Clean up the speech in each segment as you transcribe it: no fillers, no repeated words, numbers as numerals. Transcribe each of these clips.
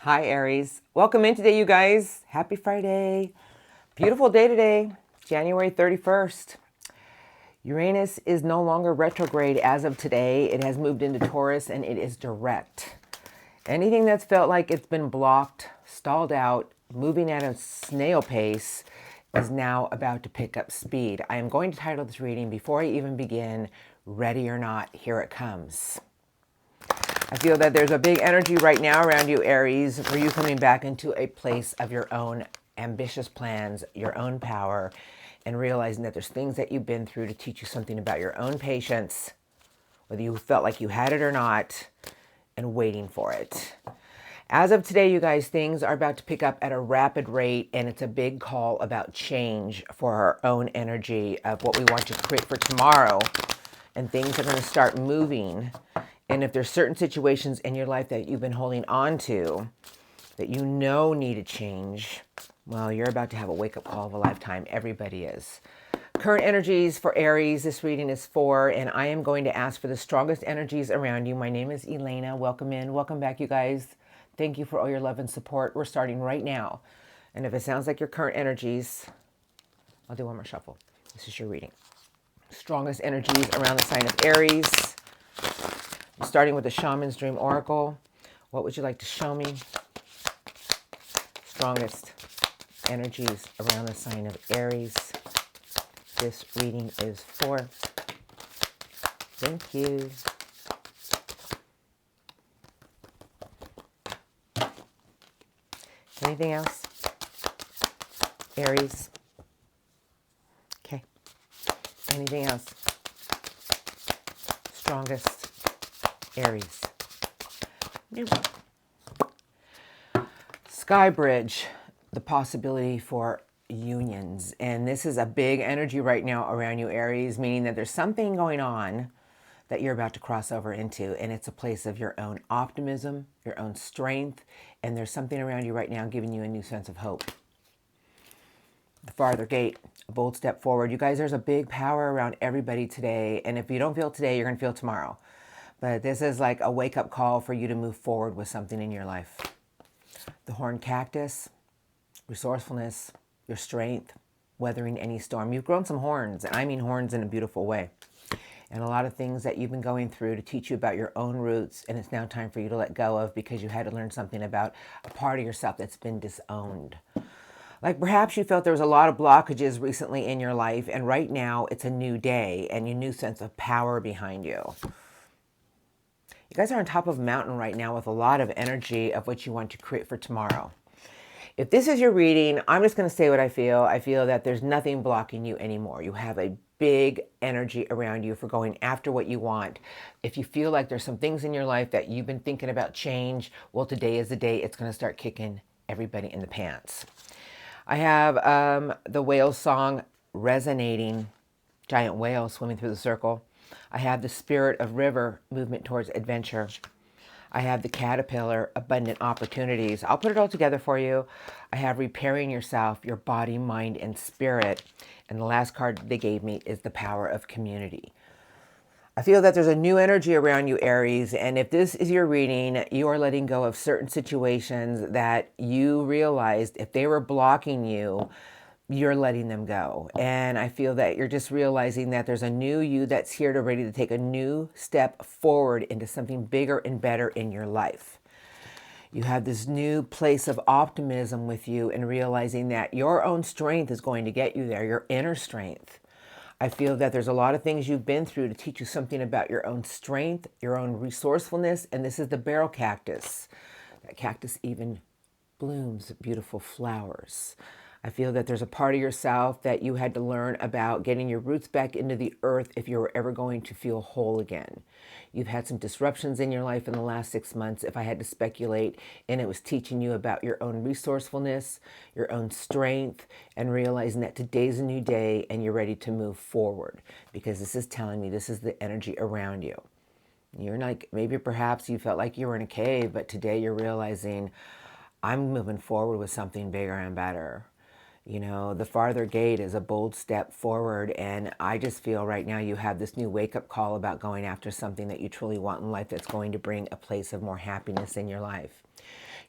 Hi, Aries. Welcome in today, you guys. Happy Friday. Beautiful day today, January 31st. Uranus is no longer retrograde as of today. It has moved into Taurus and it is direct. Anything that's felt like it's been blocked, stalled out, moving at a snail pace is now about to pick up speed. I am going to title this reading before I even begin, Ready or Not, Here It Comes. I feel that there's a big energy right now around you, Aries, for you coming back into a place of your own ambitious plans, your own power, and realizing that there's things that you've been through to teach you something about your own patience, whether you felt like you had it or not, and waiting for it. As of today, you guys, things are about to pick up at a rapid rate, and it's a big call about change for our own energy of what we want to create for tomorrow. And things are going to start moving. And if there's certain situations in your life that you've been holding on to that you know need a change, well, you're about to have a wake-up call of a lifetime. Everybody is. Current energies for Aries, this reading is for, and I am going to ask for the strongest energies around you. My name is Elena. Welcome in. Welcome back, you guys. Thank you for all your love and support. We're starting right now. And if it sounds like your current energies, I'll do one more shuffle. This is your reading. Strongest energies around the sign of Aries. Starting with the Shaman's Dream Oracle. What would you like to show me? Strongest energies around the sign of Aries. This reading is for. Thank you. Anything else? Aries. Okay. Anything else? Strongest Aries. Sky Bridge, the possibility for unions. And this is a big energy right now around you, Aries, meaning that there's something going on that you're about to cross over into. And it's a place of your own optimism, your own strength. And there's something around you right now giving you a new sense of hope. The farther gate, a bold step forward. You guys, there's a big power around everybody today. And if you don't feel today, you're going to feel tomorrow. But this is like a wake-up call for you to move forward with something in your life. The horned cactus, resourcefulness, your strength, weathering any storm. You've grown some horns, and I mean horns in a beautiful way. And a lot of things that you've been going through to teach you about your own roots, and it's now time for you to let go of because you had to learn something about a part of yourself that's been disowned. Like perhaps you felt there was a lot of blockages recently in your life, and right now it's a new day and a new sense of power behind you. You guys are on top of a mountain right now with a lot of energy of what you want to create for tomorrow. If this is your reading, I'm just going to say what I feel. I feel that there's nothing blocking you anymore. You have a big energy around you for going after what you want. If you feel like there's some things in your life that you've been thinking about change, well, today is the day it's going to start kicking everybody in the pants. I have the whale song resonating, giant whale swimming through the circle. I have the spirit of river, movement towards adventure. I have the caterpillar, abundant opportunities. I'll put it all together for you. I have repairing yourself, your body, mind, and spirit. And the last card they gave me is the power of community. I feel that there's a new energy around you, Aries. And if this is your reading, you are letting go of certain situations that you realized if they were blocking you, you're letting them go. And I feel that you're just realizing that there's a new you that's here to ready to take a new step forward into something bigger and better in your life. You have this new place of optimism with you and realizing that your own strength is going to get you there, your inner strength. I feel that there's a lot of things you've been through to teach you something about your own strength, your own resourcefulness, and this is the barrel cactus. That cactus even blooms beautiful flowers. I feel that there's a part of yourself that you had to learn about getting your roots back into the earth if you were ever going to feel whole again. You've had some disruptions in your life in the last 6 months, if I had to speculate, and it was teaching you about your own resourcefulness, your own strength, and realizing that today's a new day and you're ready to move forward because this is telling me this is the energy around you. You're like, maybe perhaps you felt like you were in a cave, but today you're realizing I'm moving forward with something bigger and better. You know, the farther gate is a bold step forward. And I just feel right now you have this new wake-up call about going after something that you truly want in life that's going to bring a place of more happiness in your life.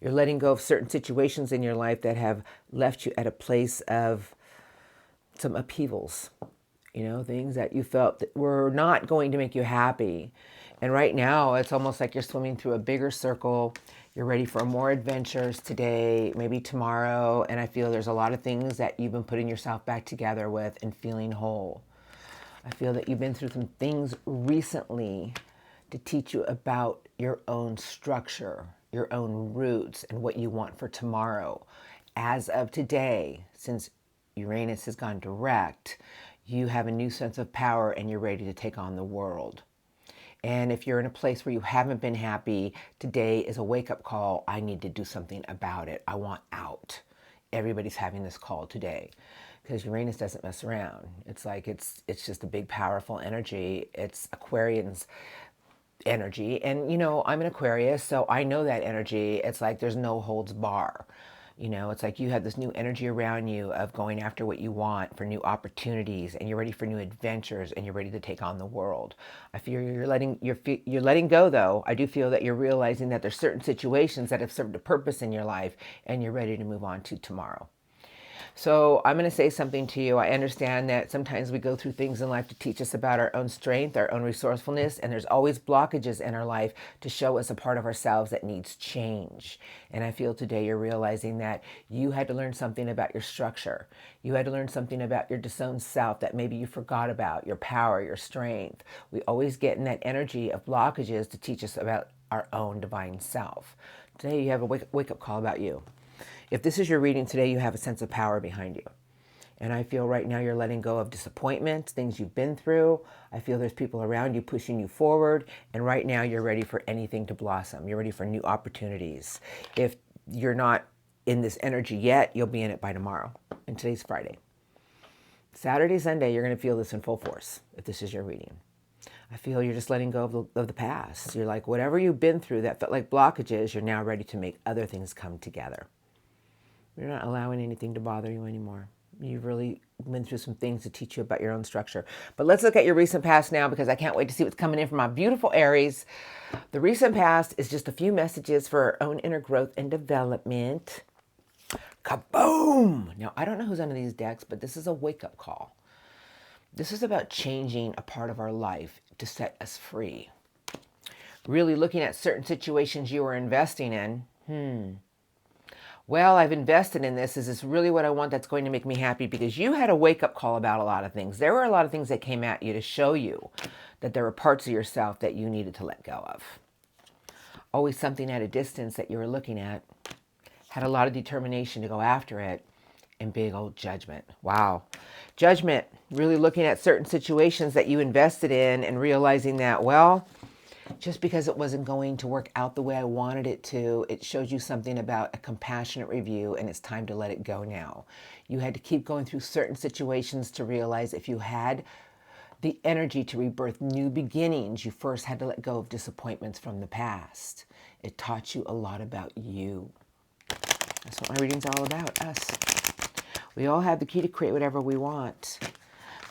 You're letting go of certain situations in your life that have left you at a place of some upheavals, you know, things that you felt that were not going to make you happy. And right now, it's almost like you're swimming through a bigger circle. You're ready for more adventures today, maybe tomorrow. And I feel there's a lot of things that you've been putting yourself back together with and feeling whole. I feel that you've been through some things recently to teach you about your own structure, your own roots, and what you want for tomorrow. As of today, since Uranus has gone direct, you have a new sense of power and you're ready to take on the world. And if you're in a place where you haven't been happy, today is a wake-up call. I need to do something about it. I want out. Everybody's having this call today because Uranus doesn't mess around. It's like it's just a big, powerful energy. It's Aquarian's energy. And, you know, I'm an Aquarius, so I know that energy. It's like there's no holds bar. You know, it's like you have this new energy around you of going after what you want for new opportunities, and you're ready for new adventures, and you're ready to take on the world. I feel you're letting go, though. I do feel that you're realizing that there's certain situations that have served a purpose in your life, and you're ready to move on to tomorrow. So I'm going to say something to you. I understand that sometimes we go through things in life to teach us about our own strength, our own resourcefulness, and there's always blockages in our life to show us a part of ourselves that needs change. And I feel today you're realizing that you had to learn something about your structure. You had to learn something about your disowned self that maybe you forgot about, your power, your strength. We always get in that energy of blockages to teach us about our own divine self. Today you have a wake-up call about you. If this is your reading today, you have a sense of power behind you. And I feel right now you're letting go of disappointments, things you've been through. I feel there's people around you pushing you forward. And right now you're ready for anything to blossom. You're ready for new opportunities. If you're not in this energy yet, you'll be in it by tomorrow. And today's Friday. Saturday, Sunday, you're going to feel this in full force if this is your reading. I feel you're just letting go of the past. You're like, whatever you've been through that felt like blockages, you're now ready to make other things come together. You're not allowing anything to bother you anymore. You've really been through some things to teach you about your own structure. But let's look at your recent past now because I can't wait to see what's coming in from my beautiful Aries. The recent past is just a few messages for our own inner growth and development. Kaboom! Now, I don't know who's under these decks, but this is a wake-up call. This is about changing a part of our life to set us free. Really looking at certain situations you were investing in. Well, I've invested in this. Is this really what I want that's going to make me happy? Because you had a wake-up call about a lot of things. There were a lot of things that came at you to show you that there were parts of yourself that you needed to let go of. Always something at a distance that you were looking at. Had a lot of determination to go after it. And big old judgment. Wow. Judgment. Really looking at certain situations that you invested in and realizing that, well, just because it wasn't going to work out the way I wanted it to, it shows you something about a compassionate review, and it's time to let it go now. You had to keep going through certain situations to realize if you had the energy to rebirth new beginnings, you first had to let go of disappointments from the past. It taught you a lot about you. That's what my reading's all about, us. We all have the key to create whatever we want.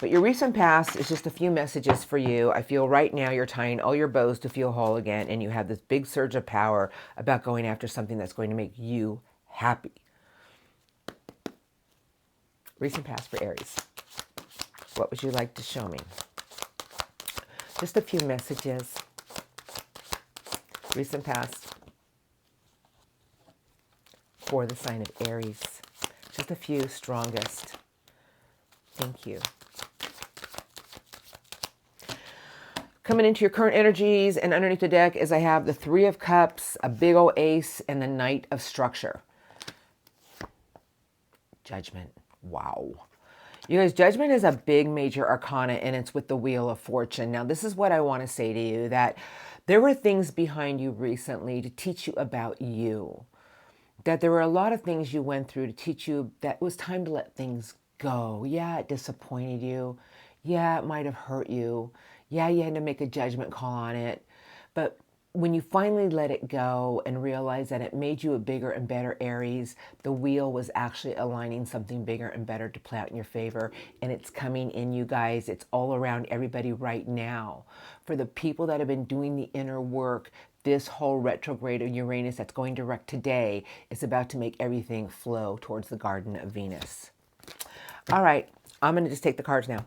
But your recent past is just a few messages for you. I feel right now you're tying all your bows to feel whole again, and you have this big surge of power about going after something that's going to make you happy. Recent past for Aries. What would you like to show me? Just a few messages. Recent past for the sign of Aries. Just a few, strongest. Thank you. Coming into your current energies, and underneath the deck is I have the Three of Cups, a big old ace, and the Knight of Structure. Judgment. Wow. You guys, Judgment is a big major arcana, and it's with the Wheel of Fortune. Now, this is what I want to say to you, that there were things behind you recently to teach you about you. That there were a lot of things you went through to teach you that it was time to let things go. Yeah, it disappointed you. Yeah, it might have hurt you. Yeah, you had to make a judgment call on it. But when you finally let it go and realize that it made you a bigger and better Aries, the wheel was actually aligning something bigger and better to play out in your favor. And it's coming in, you guys. It's all around everybody right now. For the people that have been doing the inner work, this whole retrograde of Uranus that's going direct today is about to make everything flow towards the Garden of Venus. All right, I'm going to just take the cards now.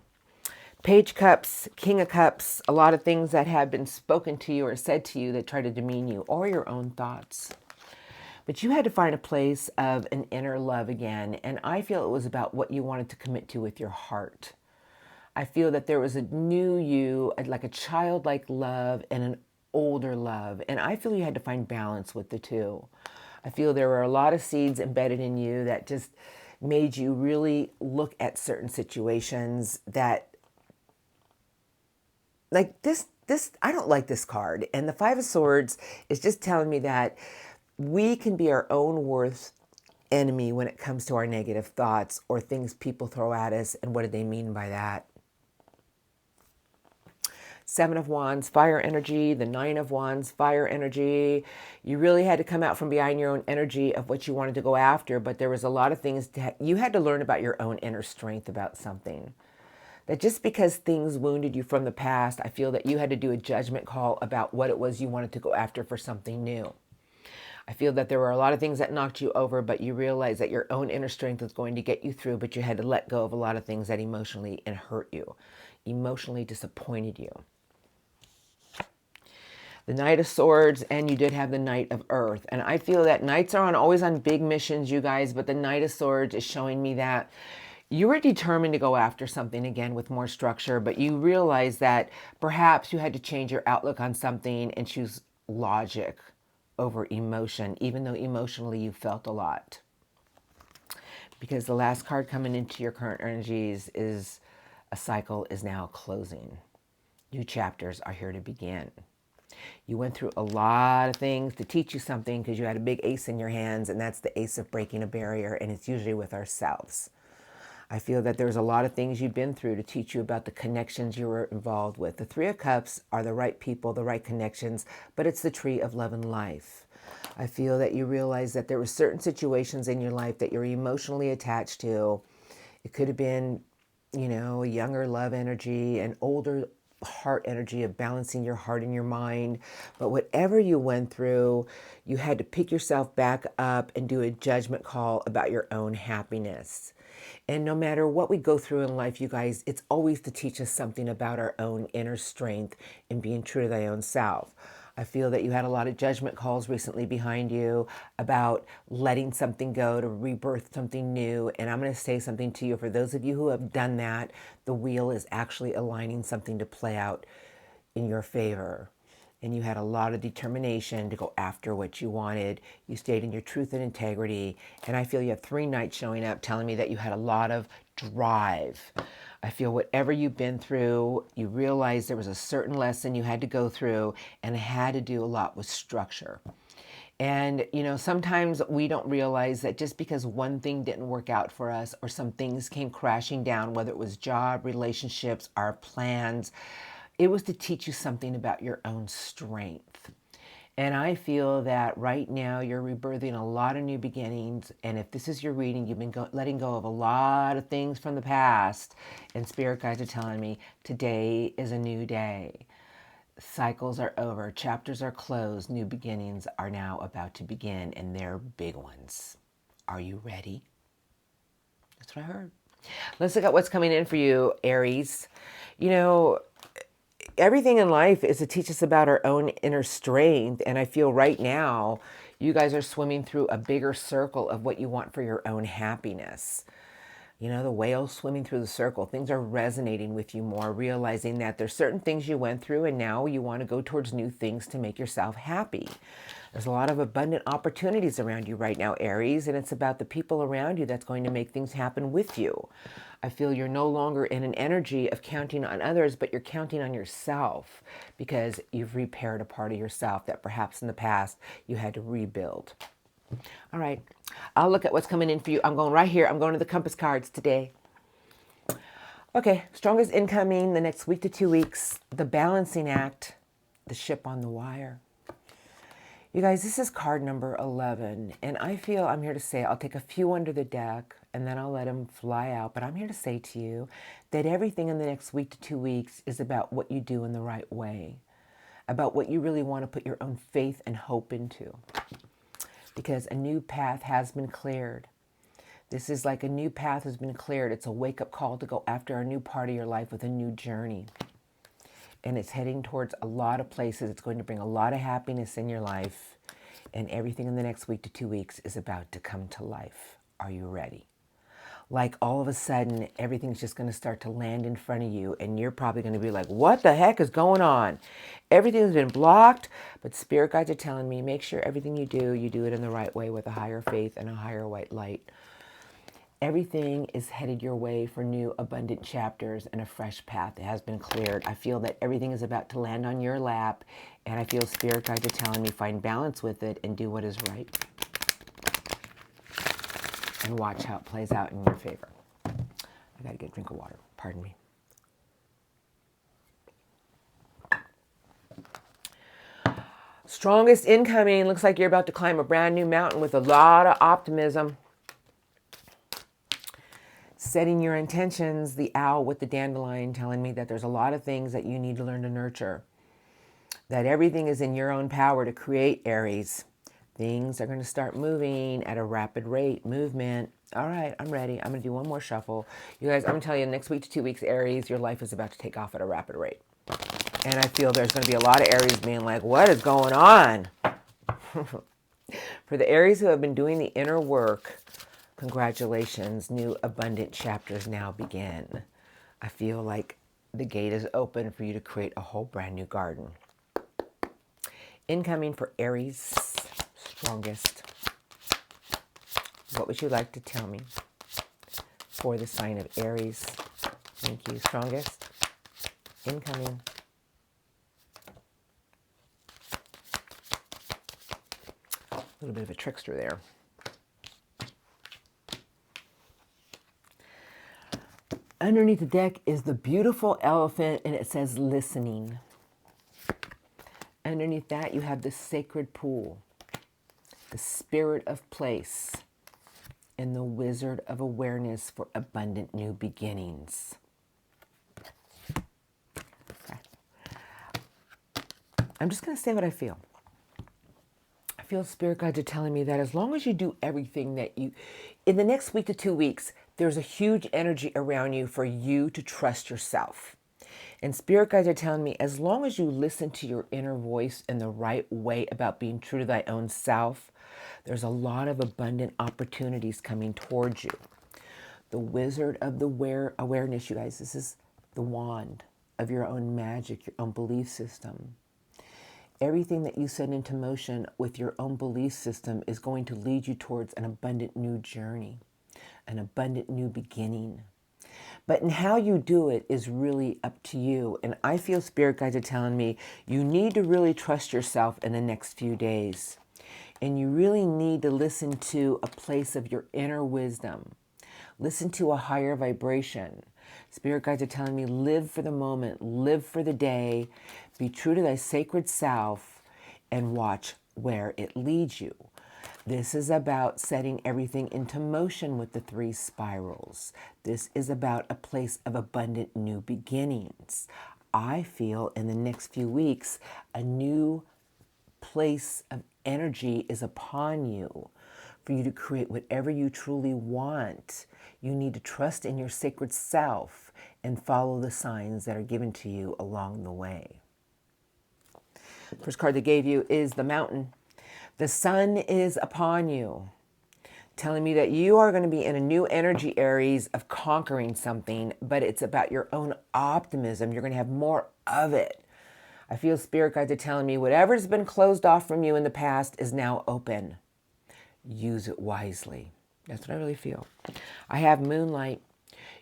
Page Cups, King of Cups, a lot of things that have been spoken to you or said to you that try to demean you, or your own thoughts. But you had to find a place of an inner love again, and I feel it was about what you wanted to commit to with your heart. I feel that there was a new you, like a childlike love and an older love, and I feel you had to find balance with the two. I feel there were a lot of seeds embedded in you that just made you really look at certain situations that, like this I don't like this card. And the Five of Swords is just telling me that we can be our own worst enemy when it comes to our negative thoughts or things people throw at us. And what do they mean by that? Seven of Wands, fire energy. The Nine of Wands, fire energy. You really had to come out from behind your own energy of what you wanted to go after, but there was a lot of things you had to learn about your own inner strength about something. That just because things wounded you from the past, I feel that you had to do a judgment call about what it was you wanted to go after for something new. I feel that there were a lot of things that knocked you over, but you realized that your own inner strength was going to get you through, but you had to let go of a lot of things that emotionally and hurt you, emotionally disappointed you. The Knight of Swords, and you did have the Knight of Earth. And I feel that knights are always on big missions, you guys, but the Knight of Swords is showing me that you were determined to go after something again with more structure, but you realized that perhaps you had to change your outlook on something and choose logic over emotion, even though emotionally you felt a lot. Because the last card coming into your current energies is a cycle is now closing. New chapters are here to begin. You went through a lot of things to teach you something because you had a big ace in your hands, and that's the ace of breaking a barrier, and it's usually with ourselves. I feel that there's a lot of things you've been through to teach you about the connections you were involved with. The Three of Cups are the right people, the right connections, but it's the tree of love and life. I feel that you realize that there were certain situations in your life that you're emotionally attached to. It could have been, you know, a younger love energy, an older heart energy of balancing your heart and your mind. But whatever you went through, you had to pick yourself back up and do a judgment call about your own happiness. And no matter what we go through in life, you guys, it's always to teach us something about our own inner strength and being true to thy own self. I feel that you had a lot of judgment calls recently behind you about letting something go to rebirth something new. And I'm going to say something to you. For those of you who have done that, the wheel is actually aligning something to play out in your favor. And you had a lot of determination to go after what you wanted. You stayed in your truth and integrity. And I feel you have three knights showing up telling me that you had a lot of drive. I feel whatever you've been through, you realize there was a certain lesson you had to go through, and it had to do a lot with structure. And, you know, sometimes we don't realize that just because one thing didn't work out for us or some things came crashing down, whether it was job, relationships, our plans, it was to teach you something about your own strength. And I feel that right now you're rebirthing a lot of new beginnings. And if this is your reading, you've been letting go of a lot of things from the past. And spirit guides are telling me today is a new day. Cycles are over. Chapters are closed. New beginnings are now about to begin. And they're big ones. Are you ready? That's what I heard. Let's look at what's coming in for you, Aries. You know, everything in life is to teach us about our own inner strength. And I feel right now, you guys are swimming through a bigger circle of what you want for your own happiness. You know, the whale swimming through the circle. Things are resonating with you more, realizing that there's certain things you went through and now you want to go towards new things to make yourself happy. There's a lot of abundant opportunities around you right now, Aries, and it's about the people around you that's going to make things happen with you. I feel you're no longer in an energy of counting on others, but you're counting on yourself because you've repaired a part of yourself that perhaps in the past you had to rebuild. All right, I'll look at what's coming in for you. I'm going right here. I'm going to the compass cards today. Okay, strongest incoming the next week to 2 weeks. The balancing act, the ship on the wire. You guys, this is card number 11, and I feel I'm here to say I'll take a few under the deck, and then I'll let them fly out. But I'm here to say to you that everything in the next week to 2 weeks is about what you do in the right way, about what you really want to put your own faith and hope into, because a new path has been cleared. This is like a new path has been cleared. It's a wake-up call to go after a new part of your life with a new journey. And it's heading towards a lot of places. It's going to bring a lot of happiness in your life. And everything in the next week to 2 weeks is about to come to life. Are you ready? Like all of a sudden, everything's just going to start to land in front of you. And you're probably going to be like, what the heck is going on? Everything's been blocked. But spirit guides are telling me, make sure everything you do it in the right way with a higher faith and a higher white light. Everything is headed your way for new abundant chapters and a fresh path. It has been cleared. I feel that everything is about to land on your lap, and I feel spirit guides are telling me find balance with it and do what is right. And watch how it plays out in your favor. I gotta get a drink of water. Pardon me. Strongest incoming. Looks like you're about to climb a brand new mountain with a lot of optimism. Setting your intentions, the owl with the dandelion telling me that there's a lot of things that you need to learn to nurture. That everything is in your own power to create, Aries. Things are going to start moving at a rapid rate. Movement. All right, I'm ready. I'm going to do one more shuffle. You guys, I'm going to tell you, next week to 2 weeks, Aries, your life is about to take off at a rapid rate. And I feel there's going to be a lot of Aries being like, what is going on? For the Aries who have been doing the inner work, congratulations, new abundant chapters now begin. I feel like the gate is open for you to create a whole brand new garden. Incoming for Aries, strongest. What would you like to tell me for the sign of Aries? Thank you, strongest. Incoming. A little bit of a trickster there. Underneath the deck is the beautiful elephant, and it says listening. Underneath that, you have the sacred pool, the spirit of place, and the wizard of awareness for abundant new beginnings. Okay. I'm just going to say what I feel. I feel spirit guides are telling me that as long as you do everything that you, in the next week to 2 weeks, there's a huge energy around you for you to trust yourself. And spirit guides are telling me, as long as you listen to your inner voice in the right way about being true to thy own self, there's a lot of abundant opportunities coming towards you. The wizard of the awareness, you guys, this is the wand of your own magic, your own belief system. Everything that you set into motion with your own belief system is going to lead you towards an abundant new journey, an abundant new beginning. But in how you do it is really up to you. And I feel spirit guides are telling me you need to really trust yourself in the next few days. And you really need to listen to a place of your inner wisdom. Listen to a higher vibration. Spirit guides are telling me live for the moment, live for the day, be true to thy sacred self, and watch where it leads you. This is about setting everything into motion with the 3 spirals. This is about a place of abundant new beginnings. I feel in the next few weeks, a new place of energy is upon you for you to create whatever you truly want. You need to trust in your sacred self and follow the signs that are given to you along the way. First card they gave you is the Mountain. The sun is upon you, telling me that you are going to be in a new energy, Aries, of conquering something, but it's about your own optimism. You're going to have more of it. I feel spirit guides are telling me whatever's been closed off from you in the past is now open. Use it wisely. That's what I really feel. I have Moonlight.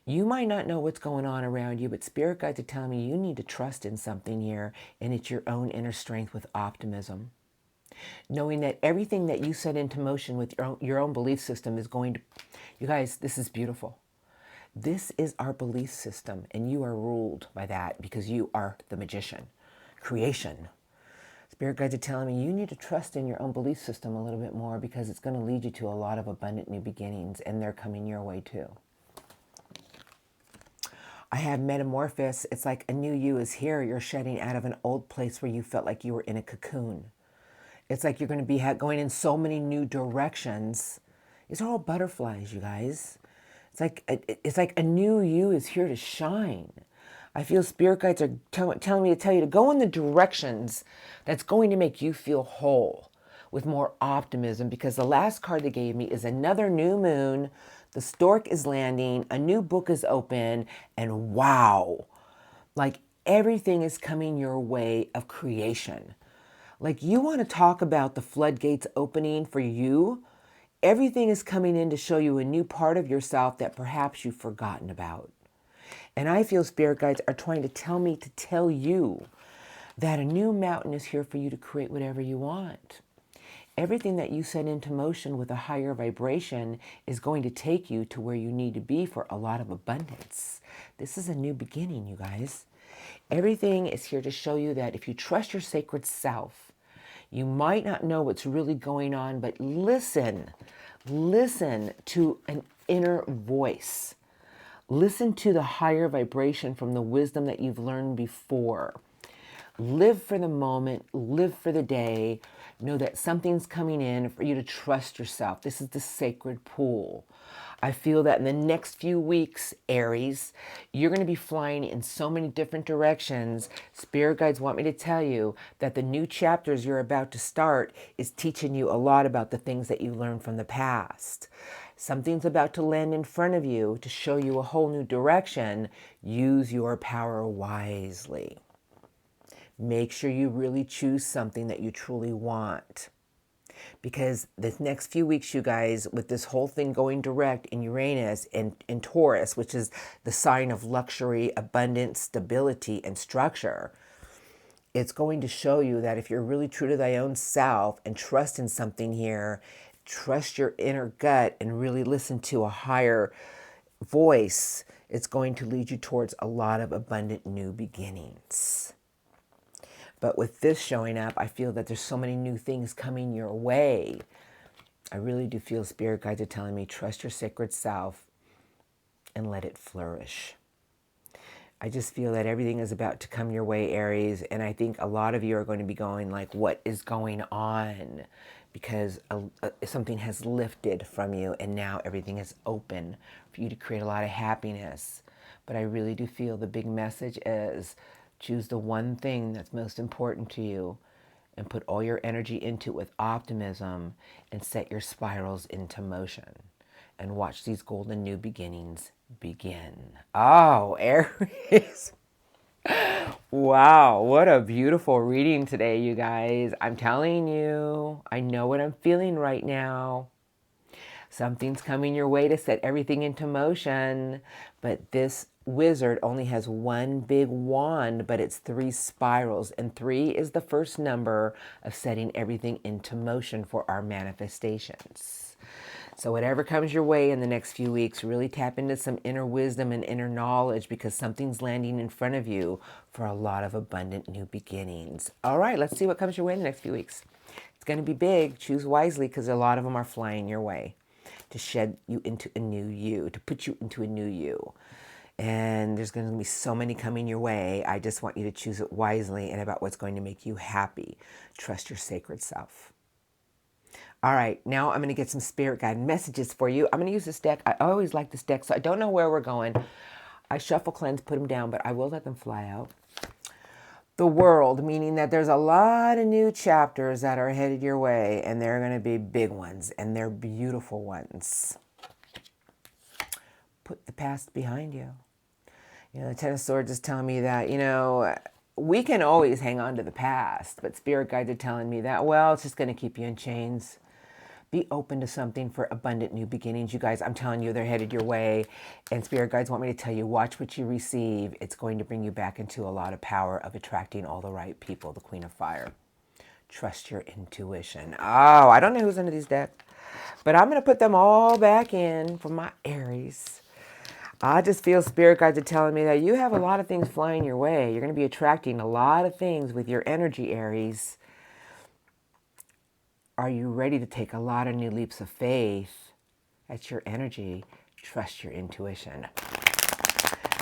You might not know what's going on around you, but spirit guides are telling me you need to trust in something here, and it's your own inner strength with optimism. Knowing that everything that you set into motion with your own belief system is going to, you guys, this is beautiful. This is our belief system, and you are ruled by that because you are the magician. Creation. Spirit guides are telling me you need to trust in your own belief system a little bit more, because it's going to lead you to a lot of abundant new beginnings, and they're coming your way too. I have metamorphosis. It's like a new you is here. You're shedding out of an old place where you felt like you were in a cocoon. It's like you're going to be going in so many new directions. These are all butterflies, you guys. It's like a new you is here to shine. I feel spirit guides are telling me to tell you to go in the directions that's going to make you feel whole, with more optimism, because the last card they gave me is another new moon. The stork is landing, a new book is open, and wow, like everything is coming your way of creation. Like, you want to talk about the floodgates opening for you? Everything is coming in to show you a new part of yourself that perhaps you've forgotten about. And I feel spirit guides are trying to tell me to tell you that a new mountain is here for you to create whatever you want. Everything that you set into motion with a higher vibration is going to take you to where you need to be for a lot of abundance. This is a new beginning, you guys. Everything is here to show you that if you trust your sacred self, you might not know what's really going on, but listen to an inner voice. Listen to the higher vibration from the wisdom that you've learned before. Live for the moment, live for the day. Know that something's coming in for you to trust yourself. This is the sacred pool. I feel that in the next few weeks, Aries, you're going to be flying in so many different directions. Spirit guides want me to tell you that the new chapters you're about to start is teaching you a lot about the things that you learned from the past. Something's about to land in front of you to show you a whole new direction. Use your power wisely. Make sure you really choose something that you truly want. Because this next few weeks, you guys, with this whole thing going direct in Uranus and in Taurus, which is the sign of luxury, abundance, stability, and structure, it's going to show you that if you're really true to thy own self and trust in something here, trust your inner gut and really listen to a higher voice, it's going to lead you towards a lot of abundant new beginnings. But with this showing up, I feel that there's so many new things coming your way. I really do feel spirit guides are telling me, trust your sacred self and let it flourish. I just feel that everything is about to come your way, Aries. And I think a lot of you are going to be going like, what is going on? Because something has lifted from you and now everything is open for you to create a lot of happiness. But I really do feel the big message is, choose the one thing that's most important to you and put all your energy into it with optimism and set your spirals into motion. And watch these golden new beginnings begin. Oh, Aries. Wow, what a beautiful reading today, you guys. I'm telling you, I know what I'm feeling right now. Something's coming your way to set everything into motion, but this wizard only has one big wand, but it's 3 spirals, and 3 is the first number of setting everything into motion for our manifestations. So whatever comes your way in the next few weeks, really tap into some inner wisdom and inner knowledge, because something's landing in front of you for a lot of abundant new beginnings. All right, let's see what comes your way in the next few weeks. It's going to be big. Choose wisely, because a lot of them are flying your way to shed you into a new you, to put you into a new you. And there's going to be so many coming your way. I just want you to choose it wisely and about what's going to make you happy. Trust your sacred self. All right, now I'm going to get some spirit guide messages for you. I'm going to use this deck. I always like this deck, so I don't know where we're going. I shuffle, cleanse, put them down, but I will let them fly out. The World, meaning that there's a lot of new chapters that are headed your way, and they're going to be big ones, and they're beautiful ones. Put the past behind you. You know, the Ten of Swords is telling me that, you know, we can always hang on to the past, but spirit guides are telling me that, well, it's just going to keep you in chains. Be open to something for abundant new beginnings. You guys, I'm telling you, they're headed your way. And spirit guides want me to tell you, watch what you receive. It's going to bring you back into a lot of power of attracting all the right people, the Queen of Fire. Trust your intuition. Oh, I don't know who's under these decks, but I'm going to put them all back in for my Aries. I just feel spirit guides are telling me that you have a lot of things flying your way. You're going to be attracting a lot of things with your energy, Aries. are you ready to take a lot of new leaps of faith? That's your energy. Trust your intuition.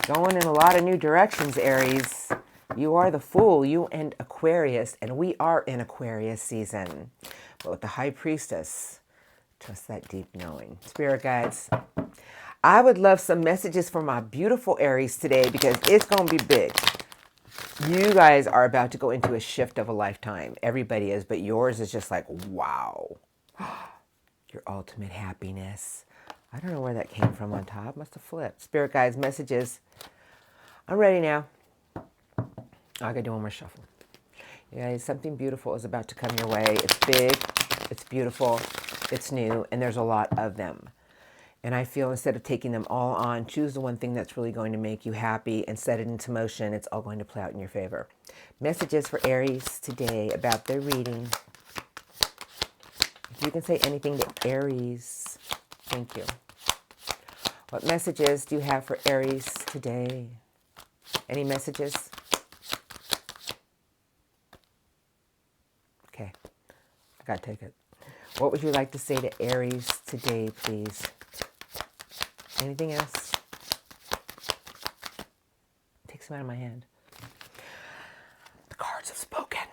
Going in a lot of new directions, Aries. You are the Fool, you and Aquarius, and we are in Aquarius season. But with the High Priestess, trust that deep knowing. Spirit guides, I would love some messages for my beautiful Aries today because it's going to be big. You guys are about to go into a shift of a lifetime. Everybody is, but yours is just like, wow. Your ultimate happiness. I don't know where that came from on top. Must have flipped. Spirit guides, messages. I'm ready now. I gotta do one more shuffle. You guys, something beautiful is about to come your way. It's big, it's beautiful, it's new, and there's a lot of them. And I feel instead of taking them all on, choose the one thing that's really going to make you happy and set it into motion. It's all going to play out in your favor. Messages for Aries today about their reading. If you can say anything to Aries, thank you. What messages do you have for Aries today? Any messages? Okay, I gotta take it. What would you like to say to Aries today, please? Anything else? Take some out of my hand. The cards have spoken.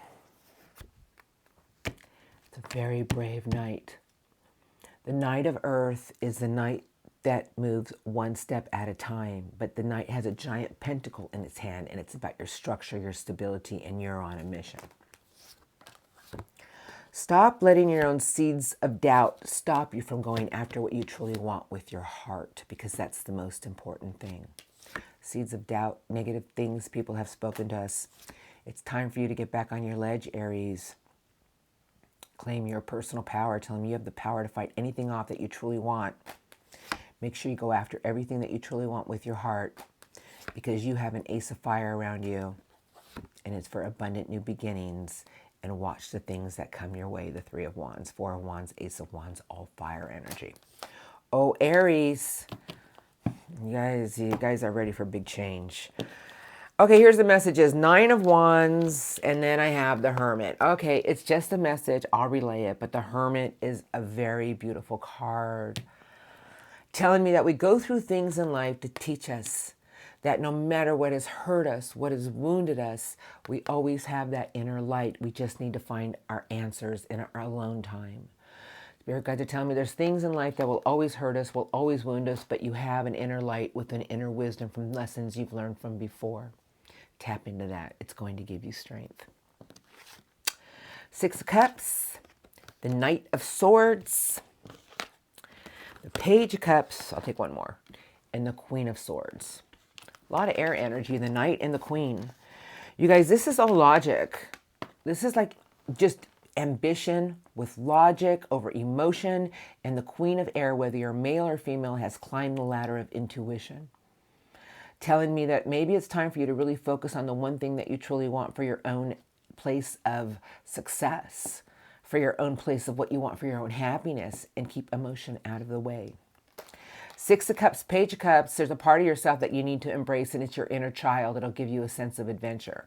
It's a very brave knight. The Knight of Earth is the knight that moves one step at a time, but the knight has a giant pentacle in its hand, and it's about your structure, your stability, and you're on a mission. Stop letting your own seeds of doubt stop you from going after what you truly want with your heart, because that's the most important thing. Seeds of doubt, negative things people have spoken to us. It's time for you to get back on your ledge, Aries. Claim your personal power. Tell them you have the power to fight anything off that you truly want. Make sure you go after everything that you truly want with your heart, because you have an ace of fire around you, and it's for abundant new beginnings. And watch the things that come your way. The Three of Wands, Four of Wands, Ace of Wands, all fire energy. Oh, Aries, you guys are ready for big change. Okay, here's the messages. Nine of Wands, and then I have the Hermit. Okay, it's just a message. I'll relay it, but the Hermit is a very beautiful card, telling me that we go through things in life to teach us that no matter what has hurt us, what has wounded us, we always have that inner light. We just need to find our answers in our alone time. Spirit guides are telling me there's things in life that will always hurt us, will always wound us, but you have an inner light with an inner wisdom from lessons you've learned from before. Tap into that. It's going to give you strength. Six of Cups, the Knight of Swords, the Page of Cups, I'll take one more, and the Queen of Swords. A lot of air energy, the Knight and the Queen. You guys, this is all logic. This is like just ambition with logic over emotion. And the Queen of Air, whether you're male or female, has climbed the ladder of intuition. Telling me that maybe it's time for you to really focus on the one thing that you truly want for your own place of success, for your own place of what you want for your own happiness, and keep emotion out of the way. Six of Cups, Page of Cups, there's a part of yourself that you need to embrace, and it's your inner child. It'll give you a sense of adventure.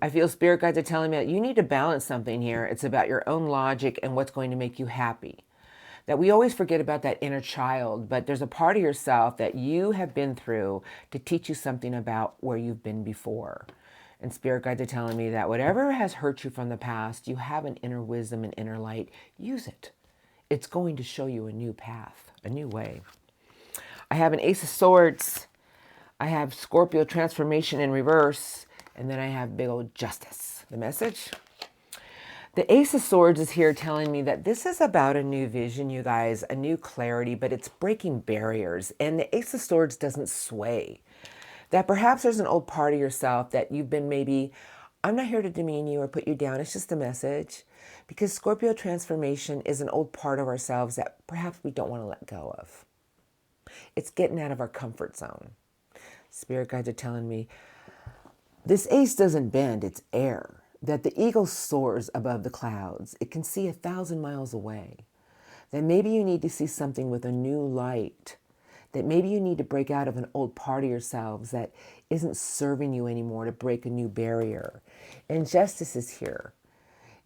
I feel Spirit guides are telling me that you need to balance something here. It's about your own logic and what's going to make you happy. That we always forget about that inner child, but there's a part of yourself that you have been through to teach you something about where you've been before. And Spirit guides are telling me that whatever has hurt you from the past, you have an inner wisdom and inner light. Use it. It's going to show you a new path, a new way. I have an Ace of Swords. I have Scorpio transformation in reverse. And then I have big old Justice. The message? The Ace of Swords is here telling me that this is about a new vision, you guys, a new clarity, but it's breaking barriers. And the Ace of Swords doesn't sway. That perhaps there's an old part of yourself that you've been maybe, I'm not here to demean you or put you down. It's just a message. Because Scorpio transformation is an old part of ourselves that perhaps we don't want to let go of. It's getting out of our comfort zone. Spirit guides are telling me this ace doesn't bend, it's air. That the eagle soars above the clouds. It can see 1,000 miles away. That maybe you need to see something with a new light. That maybe you need to break out of an old part of yourselves that isn't serving you anymore to break a new barrier. And Justice is here.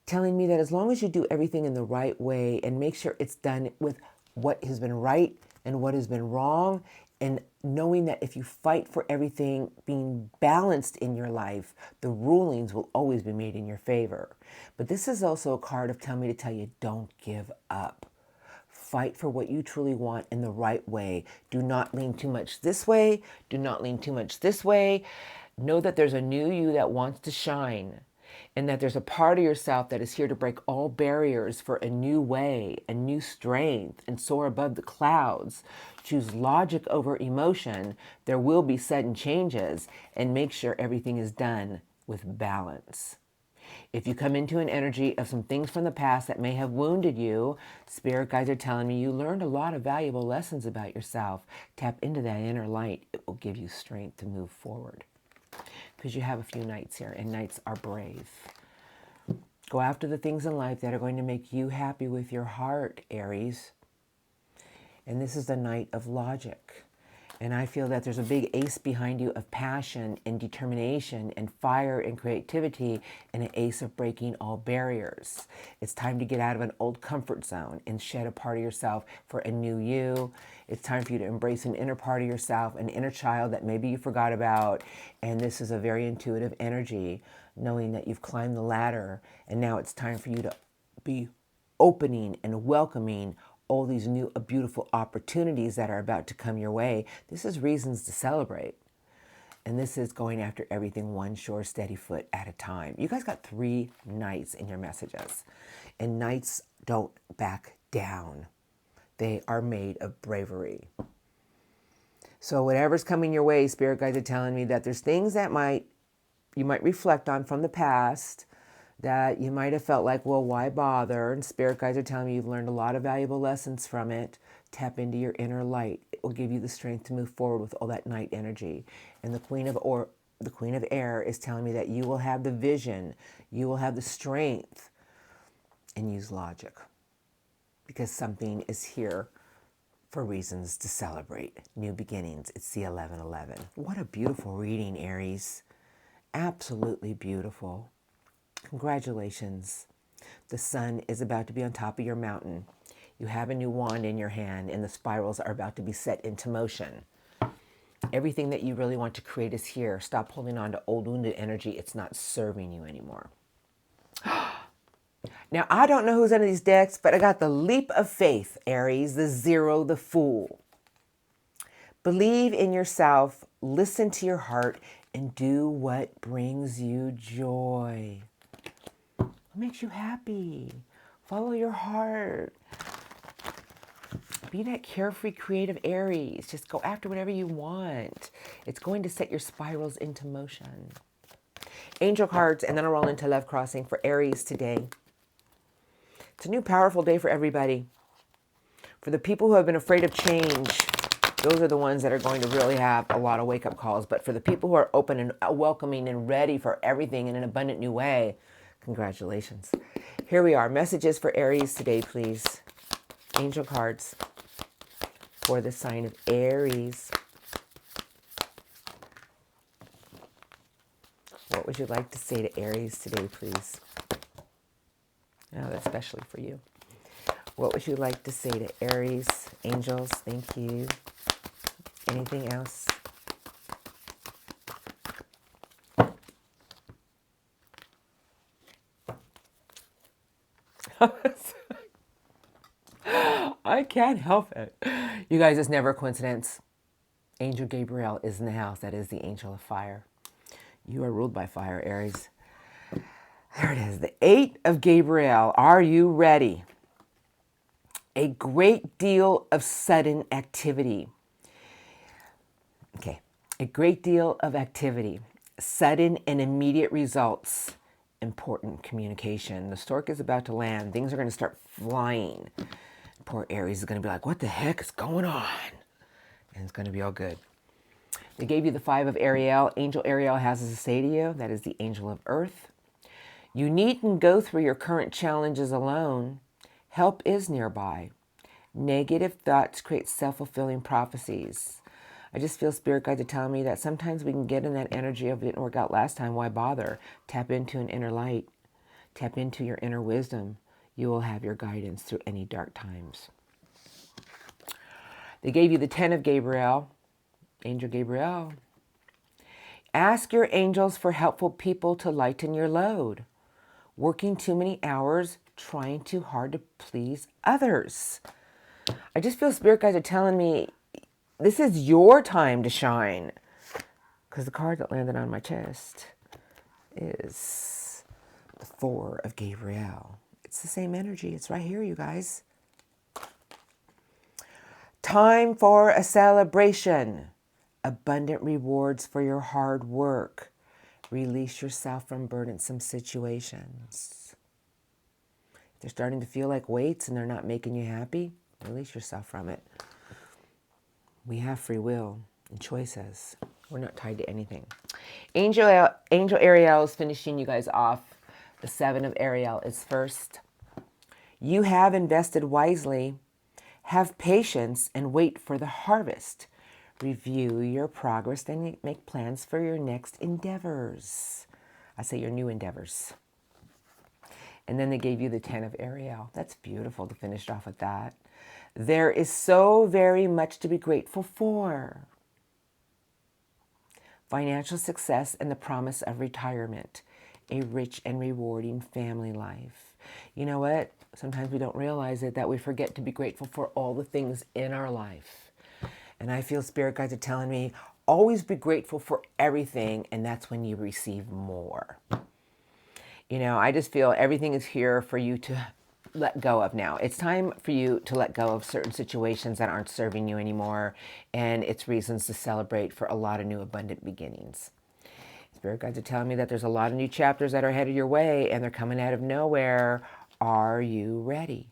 telling me that as long as you do everything in the right way and make sure it's done with what has been right and what has been wrong, and knowing that if you fight for everything being balanced in your life, the rulings will always be made in your favor. But this is also a card of telling me to tell you, don't give up. Fight for what you truly want in the right way. Do not lean too much this way. Do not lean too much this way. Know that there's a new you that wants to shine, and that there's a part of yourself that is here to break all barriers for a new way, a new strength, and soar above the clouds. Choose logic over emotion. There will be sudden changes, and make sure everything is done with balance. If you come into an energy of some things from the past that may have wounded you, spirit guides are telling me you learned a lot of valuable lessons about yourself. Tap into that inner light. It will give you strength to move forward. Because you have a few knights here, and knights are brave. Go after the things in life that are going to make you happy with your heart, Aries. And this is the Knight of Logic. And I feel that there's a big ace behind you of passion and determination and fire and creativity, and an ace of breaking all barriers. It's time to get out of an old comfort zone and shed a part of yourself for a new you. It's time for you to embrace an inner part of yourself, an inner child that maybe you forgot about. And this is a very intuitive energy, knowing that you've climbed the ladder, and now it's time for you to be opening and welcoming all these new beautiful opportunities that are about to come your way. This is reasons to celebrate. And this is going after everything one sure steady foot at a time. You guys got 3 knights in your messages. And knights don't back down. They are made of bravery. So whatever's coming your way, spirit guides are telling me that there's things that you might reflect on from the past that you might have felt like, well, why bother? And spirit guides are telling me you've learned a lot of valuable lessons from it. Tap into your inner light. It will give you the strength to move forward with all that night energy. And the Queen of Air is telling me that you will have the vision, you will have the strength, and use logic. Because something is here for reasons to celebrate. New beginnings. It's the 11:11. What a beautiful reading, Aries. Absolutely beautiful. Congratulations. The sun is about to be on top of your mountain. You have a new wand in your hand, and the spirals are about to be set into motion. Everything that you really want to create is here. Stop holding on to old wounded energy. It's not serving you anymore. Now, I don't know who's under these decks, but I got the leap of faith, Aries, the 0, the Fool. Believe in yourself, listen to your heart, and do what brings you joy. What makes you happy? Follow your heart. Be that carefree, creative Aries. Just go after whatever you want. It's going to set your spirals into motion. Angel cards, and then I'll roll into Love Crossing for Aries today. It's a new powerful day for everybody. For the people who have been afraid of change, those are the ones that are going to really have a lot of wake-up calls. But for the people who are open and welcoming and ready for everything in an abundant new way, congratulations. Here we are. Messages for Aries today, please. Angel cards for the sign of Aries. What would you like to say to Aries today, please? Oh, that's especially for you. What would you like to say to Aries? Angels, thank you. Anything else? I can't help it. You guys, it's never a coincidence. Angel Gabriel is in the house. That is the angel of fire. You are ruled by fire, Aries. There it is, the 8 of Gabriel. Are you ready? A great deal of sudden activity. Okay, a great deal of activity. Sudden and immediate results. Important communication. The stork is about to land. Things are going to start flying. Poor Aries is going to be like, what the heck is going on? And it's going to be all good. They gave you the 5 of Ariel. Angel Ariel has this to say to you. That is the angel of earth. You needn't go through your current challenges alone. Help is nearby. Negative thoughts create self-fulfilling prophecies. I just feel spirit guides are telling me that sometimes we can get in that energy of it didn't work out last time. Why bother? Tap into an inner light. Tap into your inner wisdom. You will have your guidance through any dark times. They gave you the 10 of Gabriel, Angel Gabriel. Ask your angels for helpful people to lighten your load. Working too many hours, trying too hard to please others. I just feel spirit guides are telling me this is your time to shine. Because the card that landed on my chest is the 4 of Gabriel. It's the same energy. It's right here, you guys. Time for a celebration. Abundant rewards for your hard work. Release yourself from burdensome situations. If they're starting to feel like weights and they're not making you happy, release yourself from it. We have free will and choices. We're not tied to anything. Angel Ariel is finishing you guys off. The 7 of Ariel is first. You have invested wisely. Have patience and wait for the harvest. Review your progress and make plans for your next endeavors. I say your new endeavors. And then they gave you the 10 of Ariel. That's beautiful to finish off with that. There is so very much to be grateful for. Financial success and the promise of retirement. A rich and rewarding family life. You know what? Sometimes we don't realize it, that we forget to be grateful for all the things in our life. And I feel spirit guides are telling me, always be grateful for everything, and that's when you receive more. You know, I just feel everything is here for you to let go of now. It's time for you to let go of certain situations that aren't serving you anymore, and it's reasons to celebrate for a lot of new abundant beginnings. Spirit guides are telling me that there's a lot of new chapters that are headed your way, and they're coming out of nowhere. Are you ready?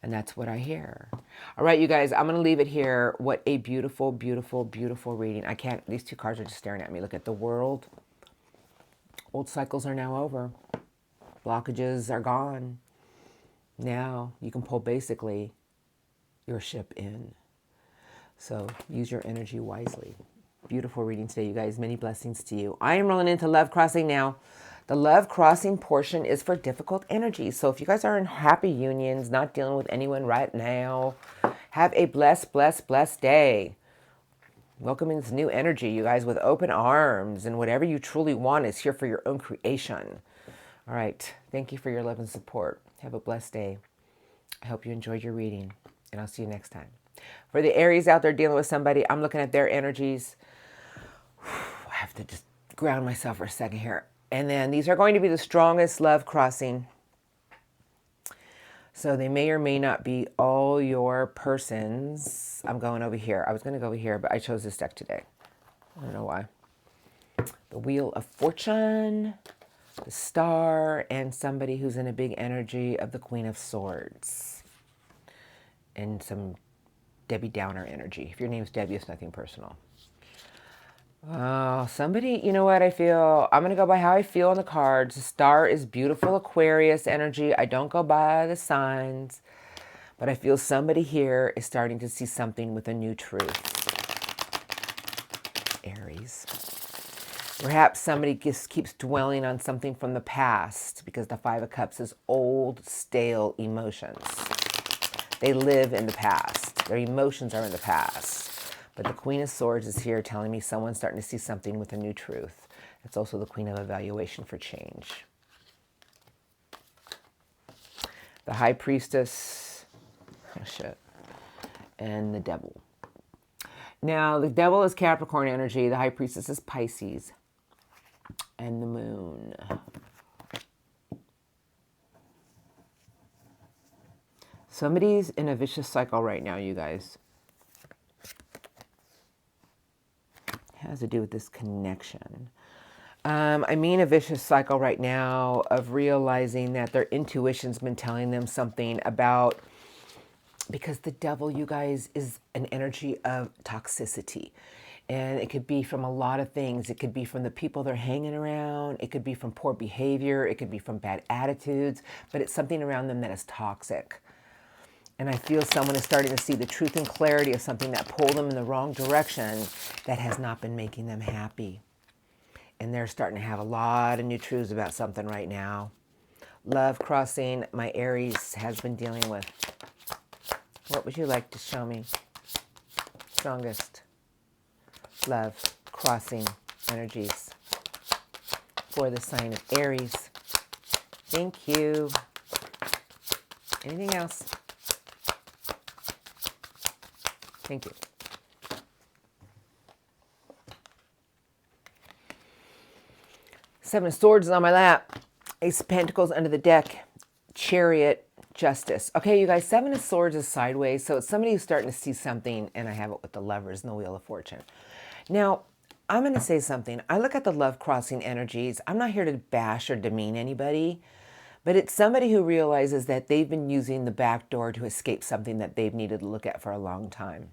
And that's what I hear. All right, you guys, I'm going to leave it here. What a beautiful, beautiful, beautiful reading. I can't, these two cards are just staring at me. Look at the world. Old cycles are now over. Blockages are gone. Now you can pull basically your ship in. So use your energy wisely. Beautiful reading today, you guys. Many blessings to you. I am rolling into Love Crossing now. The Love Crossing portion is for difficult energies. So if you guys are in happy unions, not dealing with anyone right now, have a blessed, blessed, blessed day. Welcoming this new energy, you guys, with open arms. And whatever you truly want is here for your own creation. All right. Thank you for your love and support. Have a blessed day. I hope you enjoyed your reading. And I'll see you next time. For the Aries out there dealing with somebody, I'm looking at their energies. I have to just ground myself for a second here. And then these are going to be the strongest love crossing. So they may or may not be all your persons. I'm going over here. I was going to go over here, but I chose this deck today. I don't know why. The Wheel of Fortune, the Star, and somebody who's in a big energy of the Queen of Swords. And some Debbie Downer energy. If your name's Debbie, it's nothing personal. Oh, somebody, you know what I feel? I'm going to go by how I feel on the cards. The Star is beautiful Aquarius energy. I don't go by the signs. But I feel somebody here is starting to see something with a new truth. Aries. Perhaps somebody just keeps dwelling on something from the past because the 5 of Cups is old, stale emotions. They live in the past. Their emotions are in the past. But the Queen of Swords is here telling me someone's starting to see something with a new truth. It's also the Queen of Evaluation for change. The High Priestess, oh shit, and the Devil. Now, the Devil is Capricorn energy. The High Priestess is Pisces. And the Moon. Somebody's in a vicious cycle right now, you guys. Has to do with this connection. I mean a vicious cycle right now of realizing that their intuition's been telling them something about, because the Devil, you guys, is an energy of toxicity. And it could be from a lot of things. It could be from the people they're hanging around. It could be from poor behavior. It could be from bad attitudes. But it's something around them that is toxic. And I feel someone is starting to see the truth and clarity of something that pulled them in the wrong direction that has not been making them happy. And they're starting to have a lot of new truths about something right now. love crossing my Aries has been dealing with. What would you like to show me? Strongest love crossing energies for the sign of Aries. Thank you. Anything else? Thank you. Seven of Swords is on my lap. Ace of Pentacles under the deck. Chariot, Justice. Okay, you guys, Seven of Swords is sideways, so it's somebody who's starting to see something, and I have it with the Lovers and the Wheel of Fortune. Now, I'm going to say something. I look at the love crossing energies. I'm not here to bash or demean anybody, but it's somebody who realizes that they've been using the back door to escape something that they've needed to look at for a long time.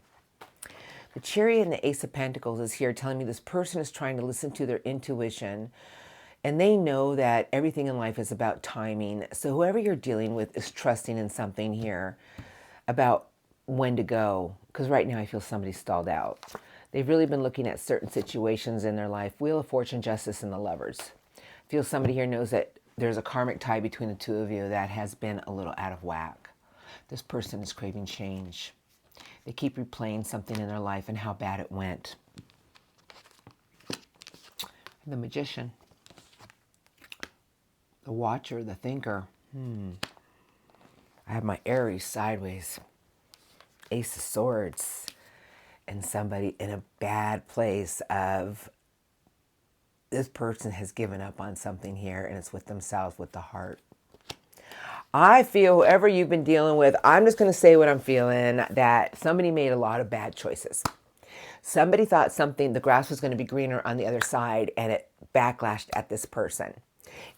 The Chariot and the Ace of Pentacles is here telling me this person is trying to listen to their intuition, and they know that everything in life is about timing. So whoever you're dealing with is trusting in something here about when to go. Because right now I feel somebody's stalled out. They've really been looking at certain situations in their life. Wheel of Fortune, Justice, and the Lovers. I feel somebody here knows that there's a karmic tie between the two of you that has been a little out of whack. This person is craving change. They keep replaying something in their life and how bad it went. The Magician. The Watcher, the Thinker. I have my Aries sideways. Ace of Swords. And somebody in a bad place of this person has given up on something here, and it's with themselves, with the heart. I feel whoever you've been dealing with, I'm just going to say what I'm feeling, that somebody made a lot of bad choices. Somebody thought the grass was going to be greener on the other side, and it backlashed at this person.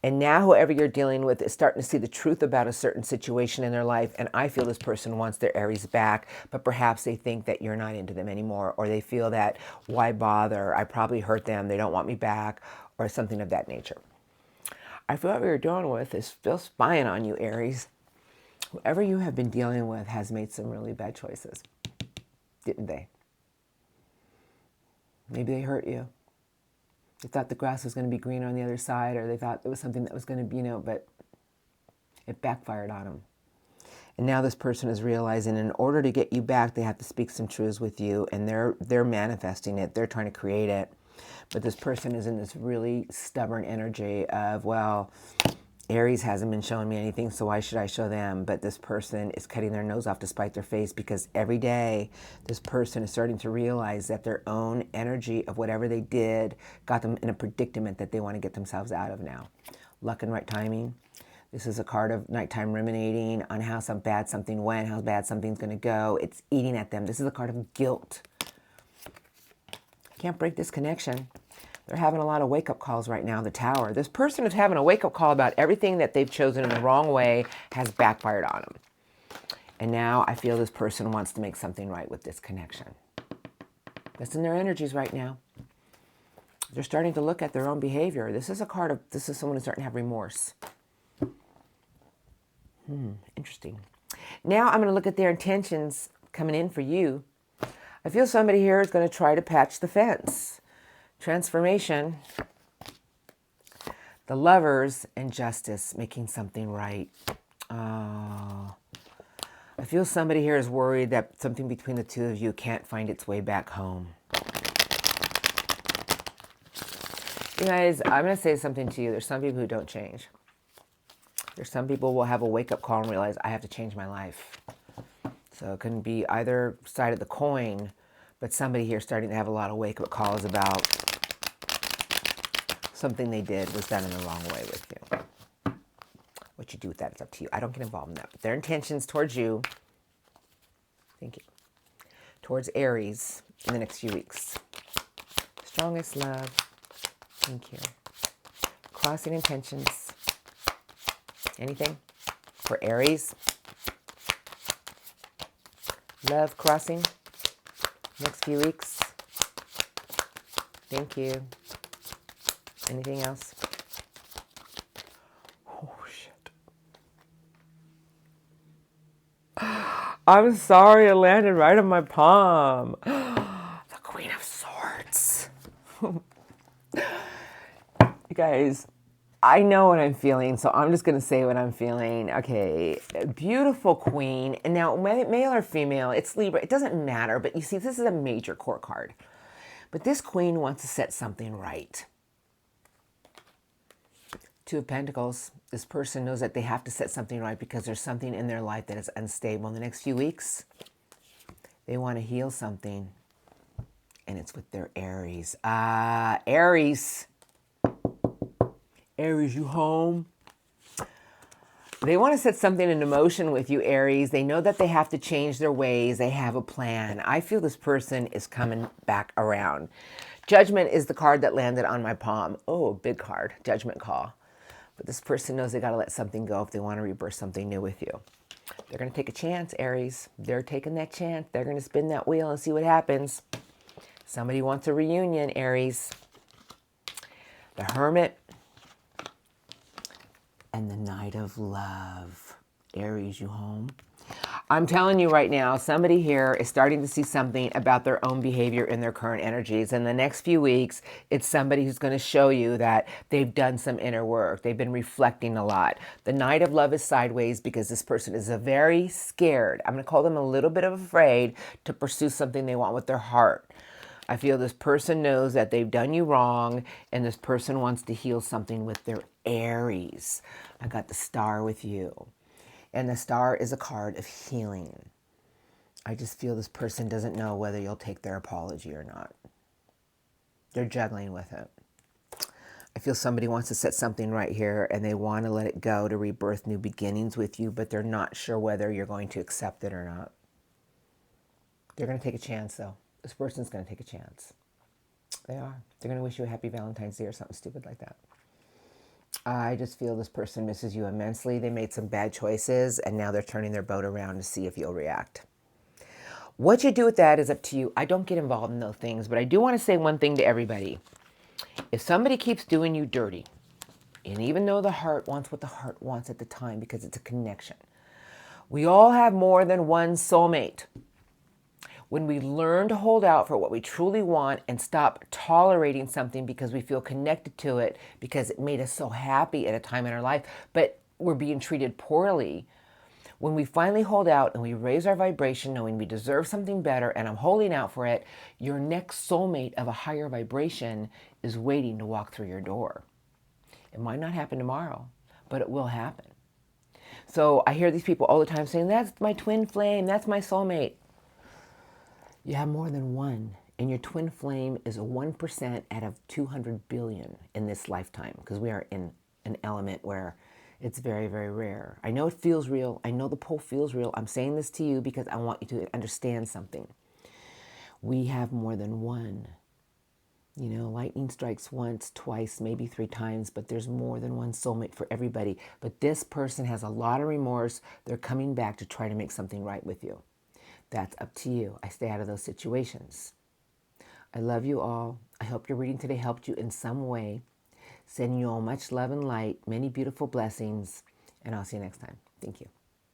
And now whoever you're dealing with is starting to see the truth about a certain situation in their life, and I feel this person wants their Aries back, but perhaps they think that you're not into them anymore, or they feel that, why bother? I probably hurt them. They don't want me back, or something of that nature. I feel what you're dealing with is still spying on you, Aries. Whoever you have been dealing with has made some really bad choices, didn't they? Maybe they hurt you. They thought the grass was going to be greener on the other side, or they thought it was something that was going to be, but it backfired on them. And now this person is realizing in order to get you back, they have to speak some truths with you, and they're manifesting it. They're trying to create it. But this person is in this really stubborn energy of, well, Aries hasn't been showing me anything, so why should I show them? But this person is cutting their nose off to spite their face, because every day this person is starting to realize that their own energy of whatever they did got them in a predicament that they want to get themselves out of now. Luck and right timing. This is a card of nighttime ruminating on how bad something went, how bad something's going to go. It's eating at them. This is a card of guilt. Can't break this connection. They're having a lot of wake-up calls right now, the Tower. This person is having a wake-up call about everything that they've chosen in the wrong way has backfired on them. And now I feel this person wants to make something right with this connection. That's in their energies right now. They're starting to look at their own behavior. This is someone who's starting to have remorse. Interesting. Now I'm going to look at their intentions coming in for you. I feel somebody here is going to try to patch the fence. Transformation, the Lovers, and Justice, making something right. I feel somebody here is worried that something between the two of you can't find its way back home. You guys, I'm going to say something to you. There's some people who don't change. There's some people who will have a wake-up call and realize, I have to change my life. So it can be either side of the coin, but somebody here starting to have a lot of wake-up calls about something they did was done in the wrong way with you. What you do with that is up to you. I don't get involved in that. But their intentions towards you, thank you, towards Aries in the next few weeks. Strongest love, thank you. Crossing intentions, anything for Aries? Love crossing, next few weeks. Thank you. Anything else? Oh, shit. I'm sorry, it landed right on my palm. The Queen of Swords. You guys, I know what I'm feeling, so I'm just going to say what I'm feeling. Okay, beautiful queen. And now, male or female, it's Libra. It doesn't matter, but you see, this is a major court card. But this queen wants to set something right. Two of Pentacles. This person knows that they have to set something right because there's something in their life that is unstable. In the next few weeks, they want to heal something. And it's with their Aries. Aries. Aries, you home? They want to set something into motion with you, Aries. They know that they have to change their ways. They have a plan. I feel this person is coming back around. Judgment is the card that landed on my palm. Oh, big card. Judgment call. But this person knows they got to let something go if they want to rebirth something new with you. They're going to take a chance, Aries. They're taking that chance. They're going to spin that wheel and see what happens. Somebody wants a reunion, Aries. The Hermit and the Knight of Love. Aries, you home? I'm telling you right now, somebody here is starting to see something about their own behavior in their current energies. In the next few weeks, it's somebody who's going to show you that they've done some inner work. They've been reflecting a lot. The Knight of Love is sideways because this person is very scared. I'm going to call them a little bit of afraid to pursue something they want with their heart. I feel this person knows that they've done you wrong, and this person wants to heal something with their Aries. I got the Star with you. And the Star is a card of healing. I just feel this person doesn't know whether you'll take their apology or not. They're juggling with it. I feel somebody wants to set something right here, and they want to let it go to rebirth new beginnings with you, but they're not sure whether you're going to accept it or not. They're going to take a chance, though. This person's going to take a chance. They are. They're going to wish you a happy Valentine's Day or something stupid like that. I just feel this person misses you immensely. They made some bad choices, and now they're turning their boat around to see if you'll react. What you do with that is up to you. I don't get involved in those things, but I do want to say one thing to everybody. If somebody keeps doing you dirty, and even though the heart wants what the heart wants at the time because it's a connection, we all have more than one soulmate. When we learn to hold out for what we truly want and stop tolerating something because we feel connected to it because it made us so happy at a time in our life, but we're being treated poorly, when we finally hold out and we raise our vibration knowing we deserve something better and I'm holding out for it, your next soulmate of a higher vibration is waiting to walk through your door. It might not happen tomorrow, but it will happen. So I hear these people all the time saying, that's my twin flame, that's my soulmate. You have more than one, and your twin flame is a 1% out of 200 billion in this lifetime, because we are in an element where it's very, very rare. I know it feels real. I know the pull feels real. I'm saying this to you because I want you to understand something. We have more than one. You know, lightning strikes once, twice, maybe 3 times, but there's more than one soulmate for everybody. But this person has a lot of remorse. They're coming back to try to make something right with you. That's up to you. I stay out of those situations. I love you all. I hope your reading today helped you in some way. Sending you all much love and light, many beautiful blessings, and I'll see you next time. Thank you.